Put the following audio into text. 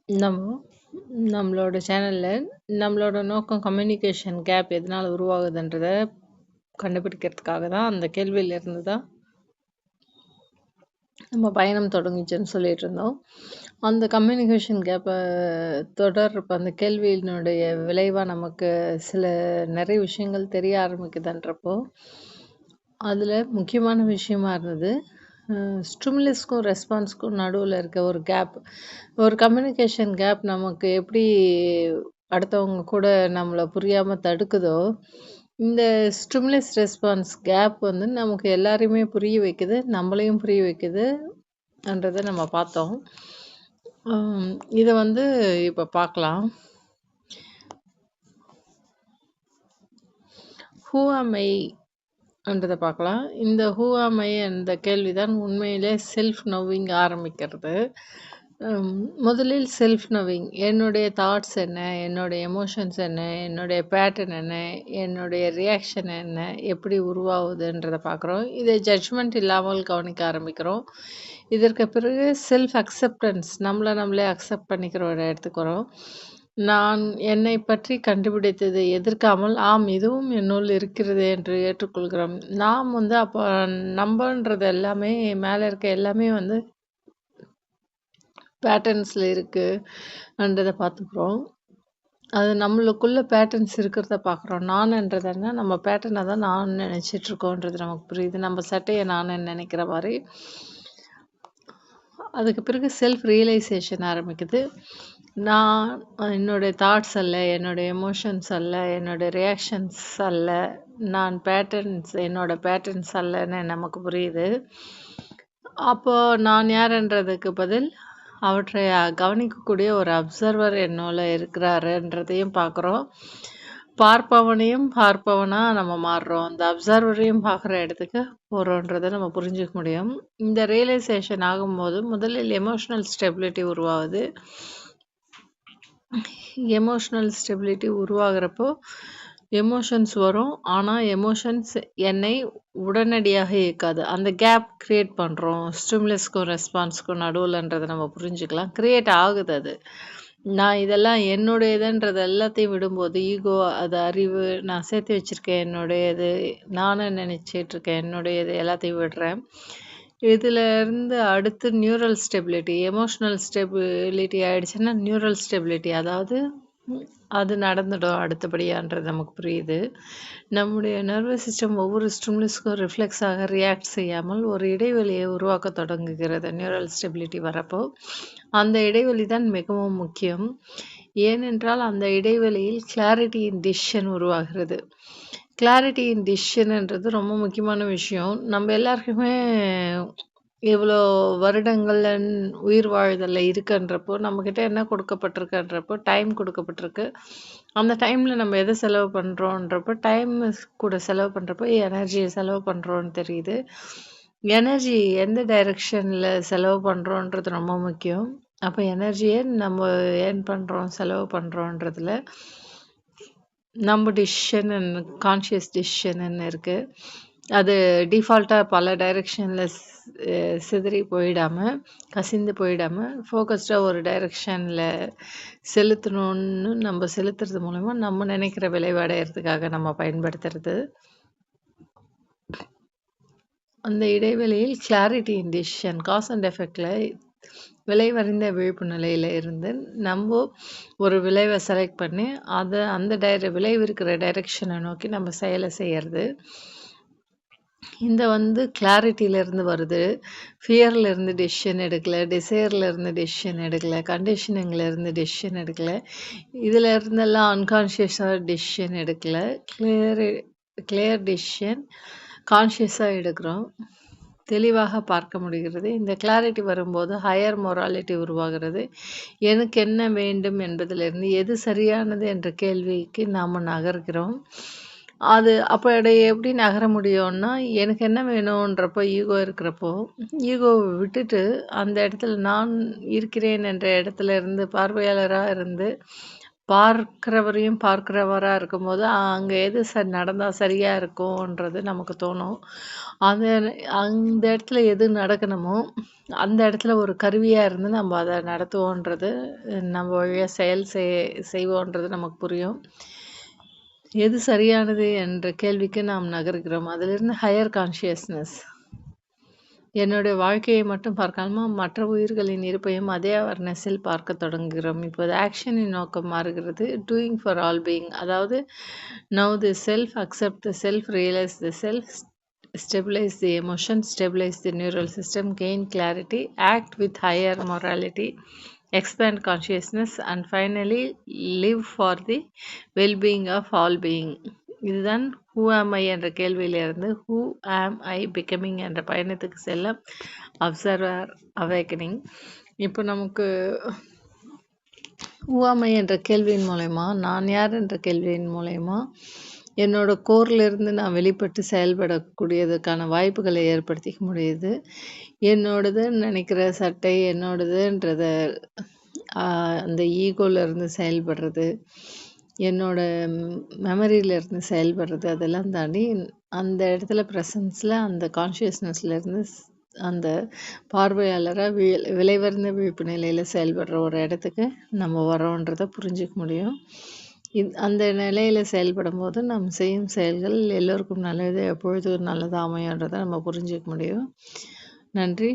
நம்ம நம்மளோட சேனலில் நம்மளோட நோக்கம் கம்யூனிகேஷன் கேப் எதனால் உருவாகுதுன்றதை கண்டுபிடிக்கிறதுக்காக தான் அந்த கேள்வியிலிருந்து தான் நம்ம பயணம் தொடங்குச்சுன்னு சொல்லிட்டு இருந்தோம். அந்த கம்யூனிகேஷன் கேப்பை தொடர்றப்ப அந்த கேள்வியினுடைய விளைவாக நமக்கு நிறைய விஷயங்கள் தெரிய ஆரம்பிக்குதுன்றப்போ அதில் முக்கியமான விஷயமா இருந்தது ஸ்டிமுலஸ்க்கும் ரெஸ்பான்ஸ்க்கும் நடுவில் இருக்க ஒரு கேப், ஒரு கம்யூனிகேஷன் கேப் நமக்கு எப்படி அடுத்தவங்க கூட நம்மளை புரியாமல் தடுக்குதோ, இந்த ஸ்டிமுலஸ் ரெஸ்பான்ஸ் கேப் வந்து நமக்கு எல்லாரையுமே புரிய வைக்குது, நம்மளையும் புரிய வைக்குதுன்றதை நம்ம பார்த்தோம். இதை வந்து இப்போ பார்க்கலாம். ஹூ ஆம் ஐன்றதை பார்க்கலாம். இந்த ஹூ ஆம் ஐ என்ற கேள்விதான் உண்மையிலே செல்ஃப் நோவிங் ஆரம்பிக்கிறது. முதலில் செல்ஃப் நோவிங், என்னுடைய தாட்ஸ் என்ன, என்னுடைய எமோஷன்ஸ் என்ன, என்னுடைய பேட்டர்ன் என்ன, என்னுடைய ரியாக்ஷன் என்ன, எப்படி உருவாகுதுன்றதை பார்க்குறோம். இதை ஜட்ஜ்மெண்ட் இல்லாமல் கவனிக்க ஆரம்பிக்கிறோம். இதற்கு பிறகு செல்ஃப் அக்செப்டன்ஸ், நம்மளே அக்செப்ட் பண்ணிக்கிற ஒரு இடத்துக்கு வரோம். நான் என்னை பற்றி கண்டுபிடித்ததை எதிர்க்காமல், ஆம் இதுவும் என்னுள் இருக்கிறது என்று ஏற்றுக்கொள்கிறோம். நாம் வந்து அப்போ நம்பன்றது எல்லாமே, மேலே இருக்க எல்லாமே வந்து பேட்டர்ன்ஸில் இருக்குன்றதை பார்த்துக்குறோம். அது நம்மளுக்குள்ள பேட்டர்ன்ஸ் இருக்கிறத பார்க்குறோம். நான்ன்றது என்ன, நம்ம பேட்டர்னை தான் நான் நினச்சிட்ருக்கோன்றது நமக்கு புரியுது. நம்ம சட்டையை நான் நினைக்கிற மாதிரி. அதுக்கு பிறகு செல்ஃப் ரியலைசேஷன் ஆரம்பிக்குது. நான் என்னுடைய தாட்ஸ் அல்ல, என்னுடைய எமோஷன்ஸ் அல்ல, என்னுடைய ரியாக்ஷன்ஸ் அல்ல, நான் பேட்டர்ன்ஸ், என்னோட பேட்டர்ன்ஸ் அல்லன்னு நமக்கு புரியுது. அப்போது நான் யாருன்றதுக்கு பதில் அவற்றை கவனிக்கக்கூடிய ஒரு அப்சர்வர் என்னோட இருக்கிறாருன்றதையும் பார்க்குறோம். பார்ப்பவனையும் பார்ப்பவனாக நம்ம மாறுறோம். அந்த அப்சர்வரையும் பார்க்குற இடத்துக்கு போகிறோன்றதை நம்ம புரிஞ்சுக்க முடியும். இந்த ரியலைசேஷன் ஆகும்போது முதலில் எமோஷ்னல் ஸ்டெபிலிட்டி உருவாகுது. எமோஷ்னல் ஸ்டெபிலிட்டி உருவாகிறப்போ எமோஷன்ஸ் வரும். ஆனால் எமோஷன்ஸ் என்னை உடனடியாக இயக்காது. அந்த கேப் க்ரியேட் பண்ணுறோம் ஸ்டிமுலஸ்க்கும் ரெஸ்பான்ஸ்க்கும் நடுவில்ன்றதை நம்ம புரிஞ்சுக்கலாம். க்ரியேட் ஆகுது அது. நான் இதெல்லாம் என்னுடையதுன்றது எல்லாத்தையும் விடும்போது ஈகோ, அது அறிவு, நான் சேர்த்து வச்சுருக்கேன் என்னுடையது, நானே நினச்சிட்ருக்கேன் என்னுடையது, எல்லாத்தையும் விடுறேன். இதிலேருந்து அடுத்து நியூரல் ஸ்டெபிலிட்டி, எமோஷ்னல் ஸ்டெபிலிட்டி ஆகிடுச்சுன்னா நியூரல் ஸ்டெபிலிட்டி, அதாவது அது நடந்துடும் அடுத்தபடியான்றது நமக்கு புரியுது. நம்முடைய நர்வஸ் சிஸ்டம் ஒவ்வொரு ஸ்டிமுலஸ்க்கும் ரிஃப்ளெக்ஸாக ரியாக்ட் செய்யாமல் ஒரு இடைவெளியை உருவாக்க தொடங்குகிறது நியூரல் ஸ்டெபிலிட்டி வரப்போ. அந்த இடைவெளி தான் மிகவும் முக்கியம். ஏனென்றால் அந்த இடைவெளியில் கிளாரிட்டி இன் டிசிஷன் உருவாகிறது. கிளாரிட்டி இன் டிசிஷன்ன்றது ரொம்ப முக்கியமான விஷயம். நம்ம எல்லாருக்குமே இவ்வளோ வருடங்கள் உயிர் வாழ்தலில் இருக்குன்றப்போ, நம்மக்கிட்ட என்ன கொடுக்கப்பட்டிருக்குன்றப்போ, டைம் கொடுக்கப்பட்டிருக்கு. அந்த டைமில் நம்ம எதை செலவு பண்ணுறோன்றப்போ, டைம் கூட செலவு பண்ணுறப்போ எனர்ஜியை செலவு பண்ணுறோன்னு தெரியுது. எனர்ஜி எந்த டைரெக்ஷனில் செலவு பண்ணுறோன்றது ரொம்ப முக்கியம். அப்போ எனர்ஜியை நம்ம ஏர்ன் பண்ணுறோம், செலவு பண்ணுறோன்றதுல நம்ம டிசிஷன், கான்ஷியஸ் டிசிஷன்னு இருக்குது. அது டிஃபால்ட்டாக பல டைரெக்ஷனில் சிதறி போயிடாமல், கசிந்து போயிடாமல், ஃபோக்கஸ்டாக ஒரு டைரெக்ஷனில் செலுத்தணுன்னு நம்ம செலுத்துறது மூலமா நம்ம நினைக்கிற விளைவு அடையிறதுக்காக நம்ம பயன்படுத்துறது. அந்த இடைவெளியில் clarity in decision, cause and எஃபெக்டில் விளைவறிந்த விழிப்பு நிலையில் இருந்து நம்ம ஒரு விளைவை செலக்ட் பண்ணி அதை அந்த விளைவு இருக்கிற டைரெக்ஷனை நோக்கி நம்ம செயலை செய்கிறது. இந்த வந்து கிளாரிட்டியிலேருந்து வருது. ஃபியர்லேருந்து டெசிஷன் எடுக்கலை, டிசைர்லேருந்து டெசிஷன் எடுக்கலை, கண்டிஷனிங்லேருந்து டெசிஷன் எடுக்கலை, இதில் இருந்தெல்லாம் அன்கான்ஷியஸாக டெசிஷன் எடுக்கலை. கிளியர் டெசிஷன் கான்ஷியஸாக எடுக்கிறோம். தெளிவாக பார்க்க முடிகிறது. இந்த கிளாரிட்டி வரும்போது ஹையர் மொராலிட்டி உருவாகிறது. எனக்கு என்ன வேண்டும் என்பதிலிருந்து எது சரியானது என்ற கேள்விக்கு நாம் நகர்கிறோம். அது அப்போ எப்படி நகர முடியும்னா, எனக்கு என்ன வேணுன்றப்போ ஈகோ இருக்கிறப்போ, ஈகோவை விட்டுட்டு அந்த இடத்துல நான் இருக்கிறேன் என்ற இடத்துல இருந்து பார்வையாளராக இருந்து பார்க்கிறவரையும் பார்க்கிறவரா இருக்கும்போது, அங்க எது நடந்தா சரியா இருக்கும்ன்றது நமக்கு தோணும். அந்த அந்த இடத்துல எது நடக்கணுமோ, அந்த இடத்துல ஒரு கருவியா இருந்து நம்ம அத நடத்துவோன்றது, நம்ம வழியா செய்வோன்றது நமக்கு புரியும். எது சரியானது என்ற கேள்விக்கு நாம் நகர்கிறோம். அதிலிருந்து ஹையர் கான்ஷியஸ்னஸ். என்னுடைய வாழ்க்கையை மட்டும் பார்க்காம, மற்ற உயிர்களின் இருப்பையும் அதே அவேர்னஸில் பார்க்கத் தொடங்குகிறோம். இப்போது ஆக்ஷனின் நோக்கம் மாறுகிறது. Doing for all being. அதாவது now the self, accept the self, realise the self, stabilize the emotion, stabilize the neural system, gain clarity, act with higher morality, expand consciousness, and finally live for the well-being of all being. இதுதான் who ஆம் ஐ என்ற கேள்வியிலிருந்து who ஆம் ஐ becoming என்ற பயணத்துக்கு செல்ல observer awakening. இப்போ நமக்கு who ஆம் ஐ என்ற கேள்வியின் மூலயமா, நான் யார் என்ற கேள்வியின் மூலயமா என்னோட கோர்லேருந்து நான் வெளிப்பட்டு செயல்படக்கூடியதுக்கான வாய்ப்புகளை ஏற்படுத்திக்க முடியுது. என்னோடதுன்னு நினைக்கிற சட்டை என்னோடதுன்றத அந்த ஈகோலேருந்து செயல்படுறது, என்னோட மெமரியிலேருந்து செயல்படுறது, அதெல்லாம் தாண்டி அந்த இடத்துல ப்ரெசன்ஸில் அந்த கான்ஷியஸ்னஸ்லேருந்து அந்த பார்வையாளராக விளைவறிந்த விழிப்பு நிலையில் செயல்படுற ஒரு இடத்துக்கு நம்ம வரோன்றதை புரிஞ்சிக்க முடியும். அந்த நிலையில் செயல்படும் போது நாம் செய்யும் செயல்கள் எல்லோருக்கும் நல்லது, எப்பொழுதும் நல்லதாக அமையுன்றதை நம்ம புரிஞ்சிக்க முடியும். நன்றி.